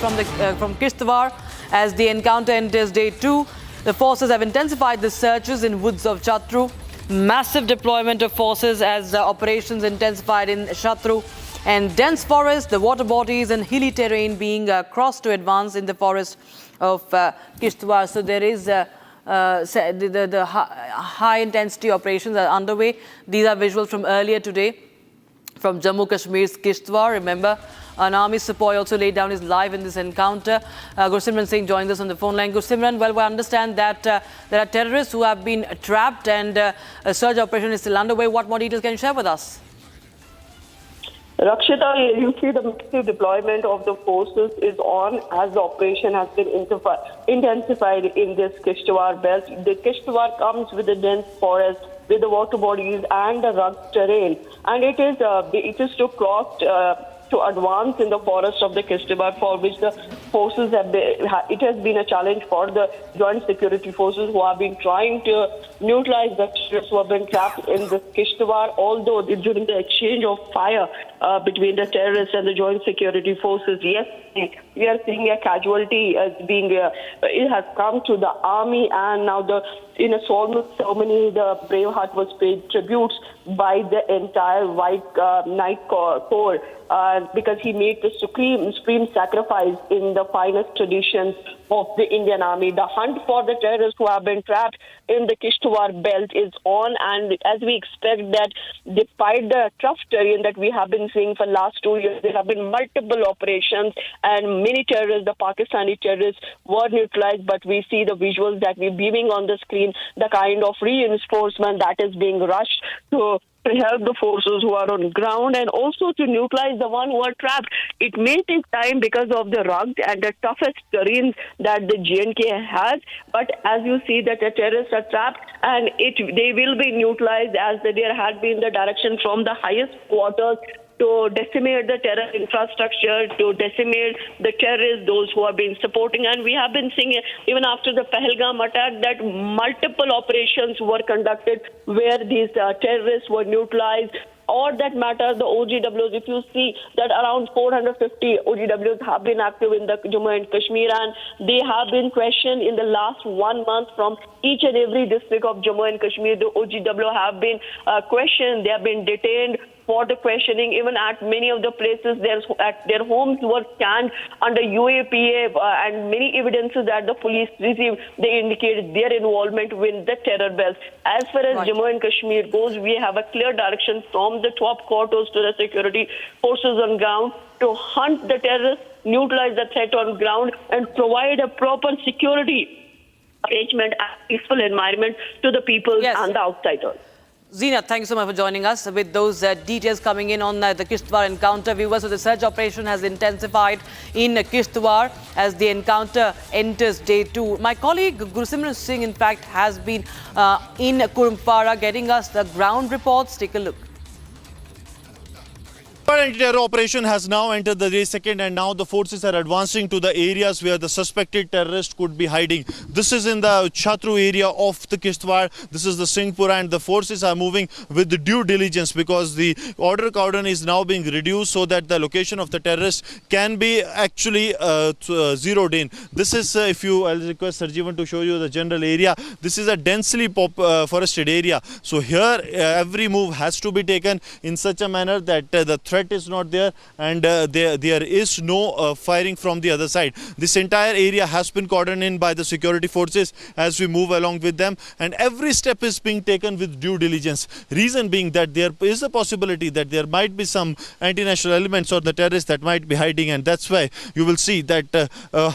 from Kishtwar as the encounter enters day 2. The forces have intensified the searches in woods of Chatru. Massive deployment of forces as operations intensified in Chatru. And dense forest, the water bodies and hilly terrain being crossed to advance in the forest of Kishtwar. So there is the high intensity operations are underway. These are visuals from earlier today from Jammu Kashmir's Kishtwar. Remember, an army sepoy also laid down his life in this encounter. Gursimran Singh joins us on the phone line. Gursimran, well, we understand that there are terrorists who have been trapped and a search operation is still underway. What more details can you share with us? Rakshita, you see the massive deployment of the forces is on as the operation has been intensified in this Kishtwar belt. The Kishtwar comes with a dense forest, with the water bodies and the rugged terrain, and it is to cross to advance in the forest of the Kishtwar, for which the forces have it has been a challenge for the joint security forces who have been trying to neutralize the terrorists who have been trapped in the Kishtwar, although during the exchange of fire between the terrorists and the joint security forces, yes, we are seeing a casualty as being it has come to the army, and now in a solemn ceremony the Braveheart was paid tributes by the entire White Knight Corps because he made the supreme sacrifice in the finest traditions of the Indian Army. The hunt for the terrorists who have been trapped in the Kishtwar belt is on, and as we expect that despite the tough terrain that we have been seeing for the last 2 years, there have been multiple operations and many terrorists, the Pakistani terrorists, were neutralized, but we see the visuals that we're beaming on the screen, the kind of reinforcement that is being rushed to help the forces who are on ground and also to neutralize the one who are trapped. It may take time because of the rugged and the toughest terrains that the JNK has, but as you see that the terrorists are trapped and they will be neutralized as there had been the direction from the highest quarters to decimate the terror infrastructure, to decimate the terrorists, those who have been supporting. And we have been seeing, even after the Pahalgam attack, that multiple operations were conducted where these terrorists were neutralized. Or that matter, the OGWs, if you see that around 450 OGWs have been active in the Jammu and Kashmir, and they have been questioned in the last 1 month from each and every district of Jammu and Kashmir. The OGW have been questioned, they have been detained for the questioning. Even at many of the places, their homes were scanned under UAPA, and many evidences that the police received, they indicated their involvement with the terror bells. As far as Jammu and Kashmir goes, we have a clear direction from the top quarters to the security forces on ground to hunt the terrorists, neutralize the threat on ground, and provide a proper security arrangement and peaceful environment to the people and the outsiders. Zeenat, thank you so much for joining us with those details coming in on the Kishtwar encounter. Viewers, so the search operation has intensified in Kishtwar as the encounter enters day 2. My colleague Gursimran Singh, in fact, has been in Kurmpara getting us the ground reports. Take a look. The anti-terror operation has now entered the day 2nd, and now the forces are advancing to the areas where the suspected terrorist could be hiding. This is in the Chatru area of the Kishtwar. This is the Singhpura, and the forces are moving with the due diligence because the order cordon is now being reduced so that the location of the terrorist can be actually zeroed in. This is, I'll request Sarjeevan to show you the general area. This is a densely forested area. So here every move has to be taken in such a manner that the threat is not there, and there is no firing from the other side. This entire area has been cordoned in by the security forces as we move along with them, and every step is being taken with due diligence. Reason being that there is a possibility that there might be some anti-national elements or the terrorists that might be hiding, and that's why you will see that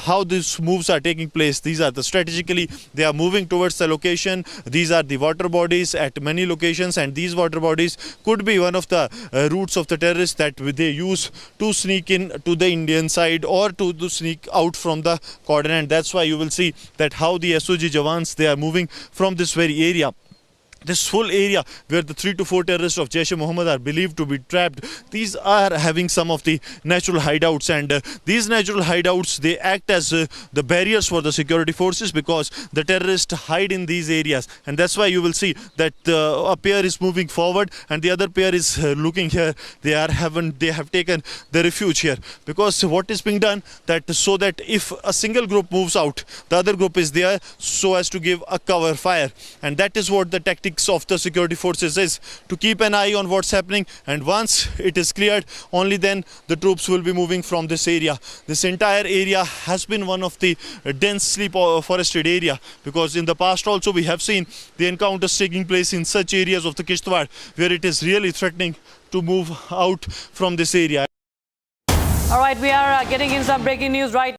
how these moves are taking place. These are strategically they are moving towards the location. These are the water bodies at many locations, and these water bodies could be one of the routes of the terrorists that they use to sneak in to the Indian side or to sneak out from the cordon. And that's why you will see that how the SOG Jawans, they are moving from this very area. this full area where the 3 to 4 terrorists of Jaish-e-Mohammed are believed to be trapped, these are having some of the natural hideouts, and these natural hideouts, they act as the barriers for the security forces, because the terrorists hide in these areas, and that's why you will see that a pair is moving forward and the other pair is looking here. They have taken the refuge here, because what is being done, that so that if a single group moves out, the other group is there so as to give a cover fire, and that is what the tactics of the security forces is, to keep an eye on what's happening, and once it is cleared, only then the troops will be moving from this area. This entire area has been one of the densely forested area, because in the past also we have seen the encounters taking place in such areas of the Kishtwar where it is really threatening to move out from this area. All right, we are getting in some breaking news right